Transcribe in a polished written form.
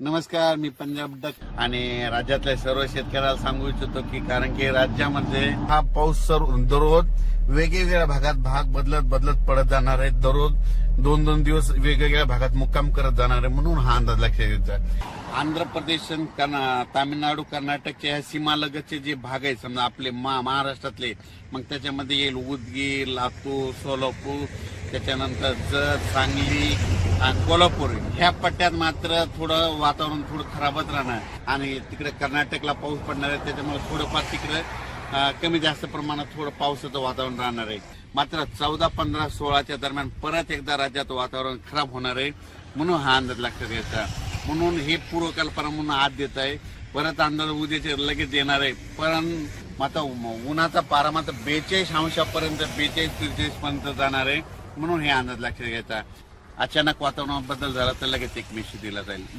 नमस्कार, मी पंजाब डक आणि राज्यातल्या सर्व शेतकऱ्याला सांगू इच्छितो की कारण की राज्यामध्ये हा पाऊस दररोज वेगवेगळ्या भागात भाग बदलत पडत जाणार आहे. दररोज 2-2 दिवस वेगवेगळ्या भागात मुक्काम करत जाणार आहे. म्हणून हा अंदाज लक्षात घ्यायचा. आंध्र प्रदेश, तामिळनाडू, कर्नाटकच्या ह्या सीमालगतचे जे भाग आहेत समजा आपले महाराष्ट्रातले, मग त्याच्यामध्ये येईल उदगीर, लातूर, सोलापूर, त्याच्यानंतर जत, सांगली, कोल्हापूर ह्या पट्ट्यात मात्र थोडं वातावरण थोडं खराबच राहणार आणि तिकडे कर्नाटकला पाऊस पडणार आहे. त्याच्यामुळे थोडंफार तिकडे कमी जास्त प्रमाणात थोडं पावसाचं वातावरण राहणार आहे. मात्र 14, 15, 16च्या दरम्यान परत एकदा राज्यात वातावरण खराब होणार आहे. म्हणून हा अंदाज लक्षात घ्यायचा. म्हणून हे पूर्वकल्पना म्हणून आज देत आहे. परत अंदाज उद्याचे लगेच येणार आहे. पण मात्र उन्हाचा पारा मात्र 42 अंशापर्यंत 42-43 पर्यंत जाणार आहे. म्हणून हे अंदाज लक्षात घ्यायचा. अचानक वातावरणात बदल झाला तर लगेच एक मेसेज दिला जाईल.